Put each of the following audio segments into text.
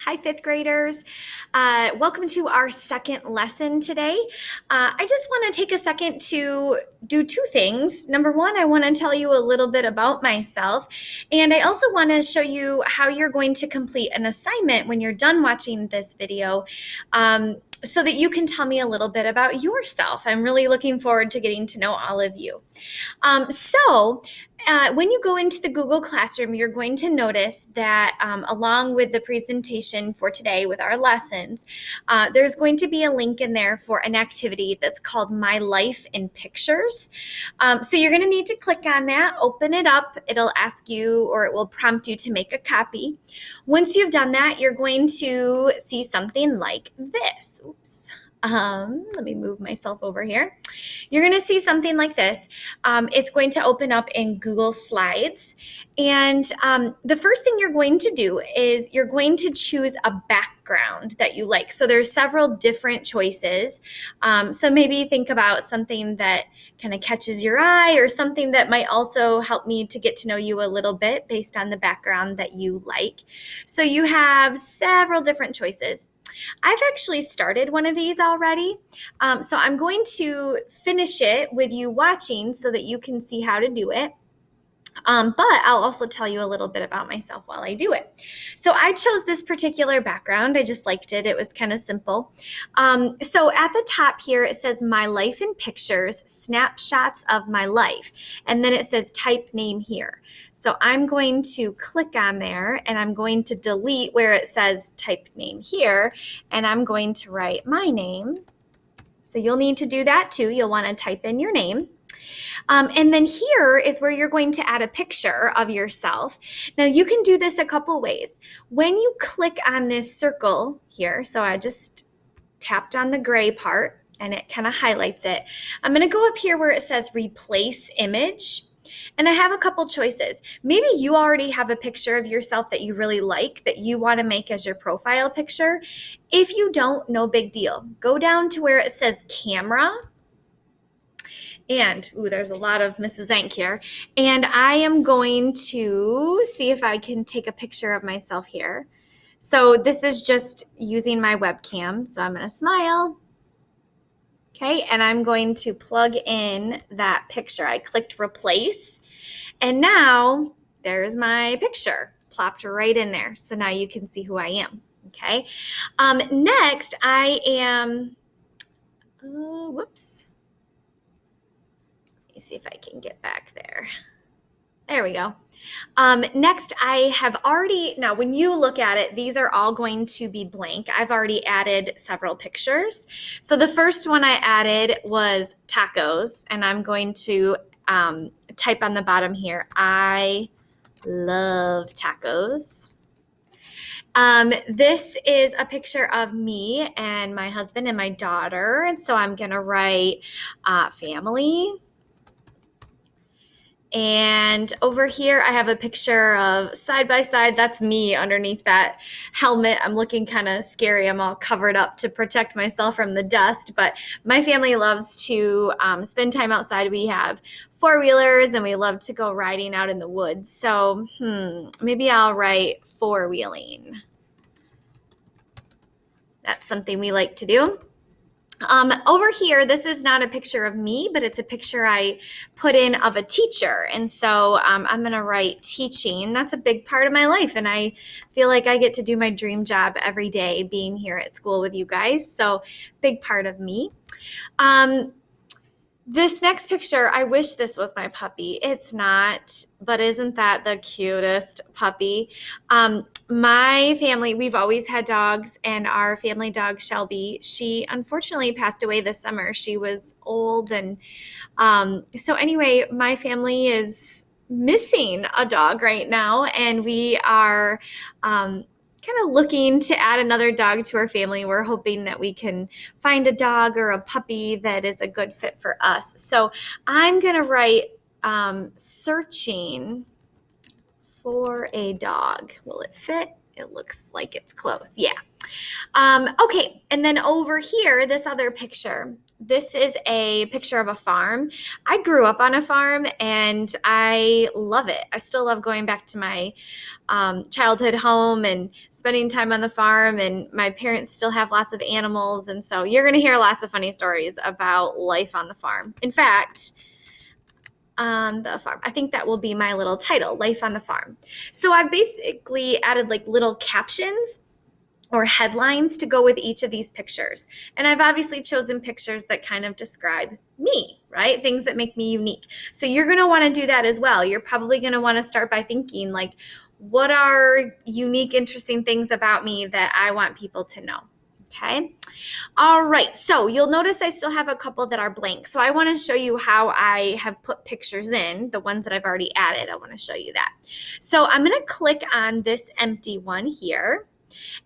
Hi, fifth graders. Welcome to our second lesson today. I just want to take a second to do two things. Number one, I want to tell you a little bit about myself, and I also want to show you how you're going to complete an assignment when you're done watching this video. So that you can tell me a little bit about yourself. I'm really looking forward to getting to know all of you. When you go into the Google Classroom, you're going to notice that along with the presentation for today with our lessons, there's going to be a link in there for an activity that's called My Life in Pictures. So you're going to need to click on that, open it up. It'll ask you, or it will prompt you to make a copy. Once you've done that, you're going to see something like this. Oops. Let me move myself over here. You're going to see something like this. It's going to open up in Google Slides. And the first thing you're going to do is you're going to choose a background that you like. So there's several different choices. So maybe think about something that kind of catches your eye or something that might also help me to get to know you a little bit based on the background that you like. So you have several different choices. I've actually started one of these already. So I'm going to finish it with you watching so that you can see how to do it. But I'll also tell you a little bit about myself while I do it. So I chose this particular background. I just liked it. It was kind of simple. So at the top here, it says My Life in Pictures, Snapshots of My Life. And then it says Type Name here. So I'm going to click on there and I'm going to delete where it says Type Name here. And I'm going to write my name. So you'll need to do that too. You'll want to type in your name. And then here is where you're going to add a picture of yourself. Now you can do this a couple ways. When you click on this circle here, so I just tapped on the gray part and it kind of highlights it. I'm going to go up here where it says replace image. And I have a couple choices. Maybe you already have a picture of yourself that you really like that you want to make as your profile picture. If you don't, no big deal. Go down to where it says camera. And, there's a lot of Mrs. Zank here. And I am going to see if I can take a picture of myself here. So this is just using my webcam. So I'm going to smile. Okay, and I'm going to plug in that picture. I clicked replace. And now there's my picture plopped right in there. So now you can see who I am. Okay. Next, I am, whoops. Let me see if I can get back there. There we go. Next, I have already, now when you look at it, these are all going to be blank. I've already added several pictures. So the first one I added was tacos, and I'm going to type on the bottom here, I love tacos. This is a picture of me and my husband and my daughter. And so I'm going to write family. And over here, I have a picture of side by side. That's me underneath that helmet. I'm looking kind of scary. I'm all covered up to protect myself from the dust. But my family loves to spend time outside. We have four-wheelers and we love to go riding out in the woods. So maybe I'll write four-wheeling. That's something we like to do. Over here, this is not a picture of me, but it's a picture I put in of a teacher. And so I'm going to write teaching. That's a big part of my life. And I feel like I get to do my dream job every day being here at school with you guys. So big part of me. This next picture, I wish this was my puppy. It's not, but isn't that the cutest puppy? My family, we've always had dogs, and our family dog, Shelby, she unfortunately passed away this summer. She was old, and so anyway, my family is missing a dog right now, and we are kind of looking to add another dog to our family. We're hoping that we can find a dog or a puppy that is a good fit for us. So I'm going to write searching for a dog. Will it fit? It looks like it's close. Yeah. Okay. And then over here, this other picture, this is a picture of a farm. I grew up on a farm and I love it. I still love going back to my childhood home and spending time on the farm. And my parents still have lots of animals. And so you're going to hear lots of funny stories about life on the farm. In fact, on the farm. I think that will be my little title, Life on the Farm. So I've basically added like little captions or headlines to go with each of these pictures. And I've obviously chosen pictures that kind of describe me, right? Things that make me unique. So you're going to want to do that as well. You're probably going to want to start by thinking like, what are unique, interesting things about me that I want people to know? Okay. All right. So you'll notice I still have a couple that are blank. So I want to show you how I have put pictures in, the ones that I've already added. I want to show you that. So I'm going to click on this empty one here.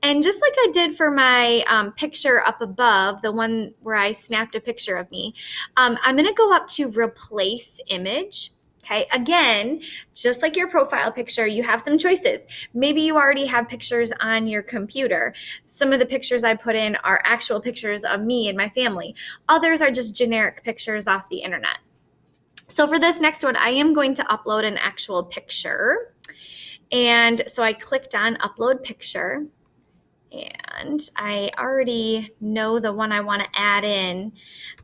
And just like I did for my picture up above, the one where I snapped a picture of me, I'm going to go up to replace image. Okay, again, just like your profile picture, you have some choices. Maybe you already have pictures on your computer. Some of the pictures I put in are actual pictures of me and my family. Others are just generic pictures off the internet. So for this next one, I am going to upload an actual picture. And so I clicked on upload picture. And I already know the one I want to add in.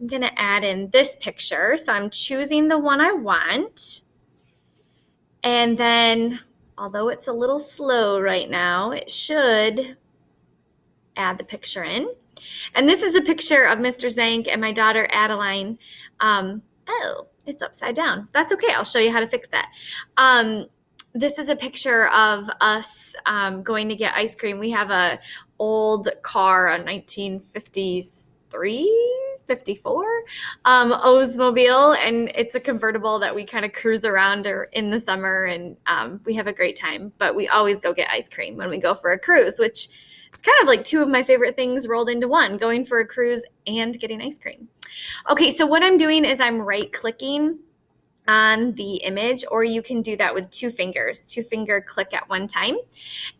I'm going to add in this picture. So I'm choosing the one I want. And then, although it's a little slow right now, it should add the picture in. And this is a picture of Mr. Zank and my daughter Adeline. Oh, it's upside down. That's okay. I'll show you how to fix that. This is a picture of us going to get ice cream. We have a old car, a 1953, 54 Oldsmobile, and it's a convertible that we kind of cruise around in the summer, and we have a great time. But we always go get ice cream when we go for a cruise, which is kind of like two of my favorite things rolled into one, going for a cruise and getting ice cream. Okay, so what I'm doing is I'm right-clicking on the image, or you can do that with two finger click at one time.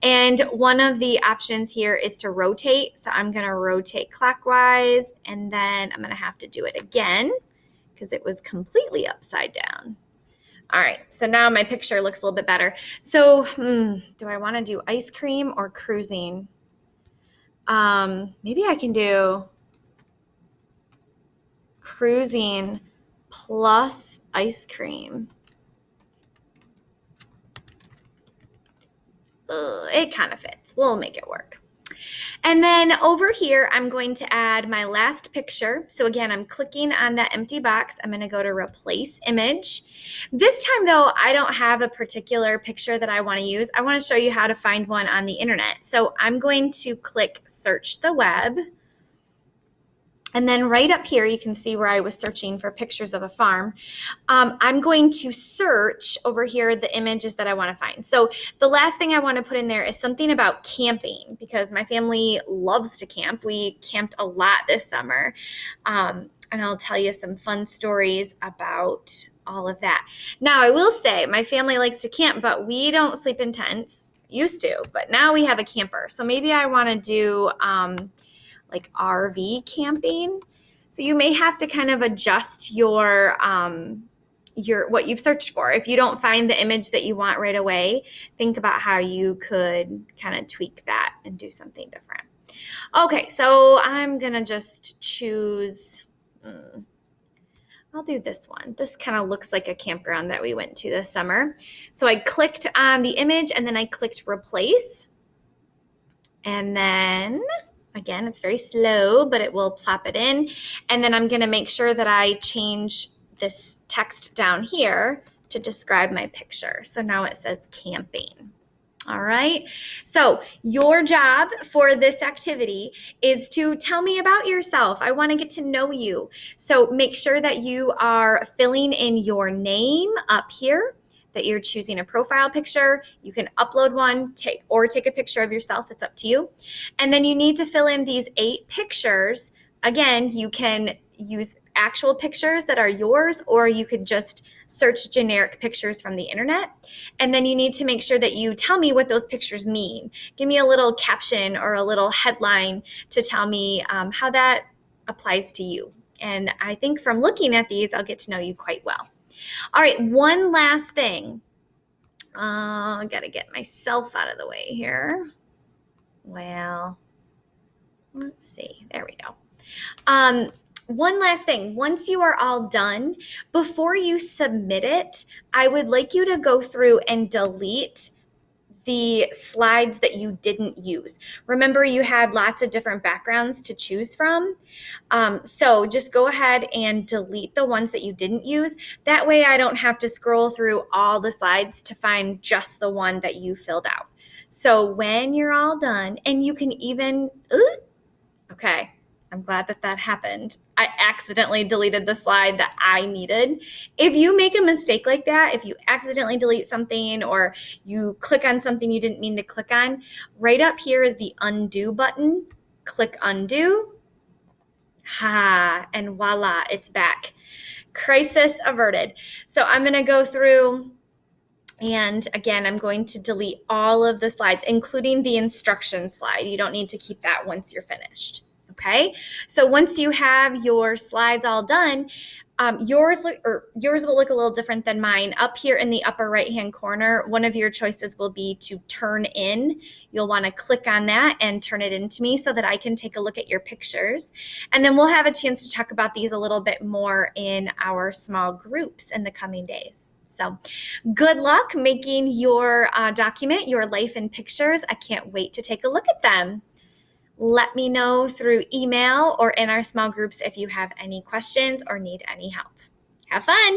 And one of the options here is to rotate. So I'm going to rotate clockwise, and then I'm going to have to do it again because it was completely upside down. All right, so now my picture looks a little bit better. So do I want to do ice cream or cruising? Maybe I can do cruising plus ice cream. It kind of fits. We'll make it work. And then over here, I'm going to add my last picture. So again, I'm clicking on that empty box. I'm going to go to replace image. This time though, I don't have a particular picture that I want to use. I want to show you how to find one on the internet. So I'm going to click search the web. And then right up here, you can see where I was searching for pictures of a farm. I'm going to search over here the images that I want to find. So the last thing I want to put in there is something about camping, because my family loves to camp. We camped a lot this summer. And I'll tell you some fun stories about all of that. Now, I will say my family likes to camp, but we don't sleep in tents. Used to, but now we have a camper. So maybe I want to do like RV camping. So you may have to kind of adjust your what you've searched for. If you don't find the image that you want right away, think about how you could kind of tweak that and do something different. Okay, so I'm gonna just choose, I'll do this one. This kind of looks like a campground that we went to this summer. So I clicked on the image and then I clicked replace. And then again, it's very slow, but it will plop it in. And then I'm going to make sure that I change this text down here to describe my picture. So now it says camping. All right. So your job for this activity is to tell me about yourself. I want to get to know you. So make sure that you are filling in your name up here, that you're choosing a profile picture. You can upload one, take a picture of yourself. It's up to you. And then you need to fill in these 8 pictures. Again, you can use actual pictures that are yours, or you could just search generic pictures from the internet. And then you need to make sure that you tell me what those pictures mean. Give me a little caption or a little headline to tell me how that applies to you. And I think from looking at these, I'll get to know you quite well. All right, one last thing. I got to get myself out of the way here. Well, let's see. There we go. One last thing. Once you are all done, before you submit it, I would like you to go through and delete the slides that you didn't use. Remember, you had lots of different backgrounds to choose from. So just go ahead and delete the ones that you didn't use. That way I don't have to scroll through all the slides to find just the one that you filled out. So when you're all done, and you can even, okay, I'm glad that happened. I accidentally deleted the slide that I needed. If you make a mistake like that, if you accidentally delete something or you click on something you didn't mean to click on, right up here is the undo button. Click undo. And voila, it's back. Crisis averted. So I'm going to go through, and again, I'm going to delete all of the slides, including the instruction slide. You don't need to keep that once you're finished. Okay, so once you have your slides all done, yours will look a little different than mine. Up here in the upper right-hand corner, one of your choices will be to turn in. You'll want to click on that and turn it into me so that I can take a look at your pictures. And then we'll have a chance to talk about these a little bit more in our small groups in the coming days. So good luck making your document, your life in pictures. I can't wait to take a look at them. Let me know through email or in our small groups if you have any questions or need any help. Have fun.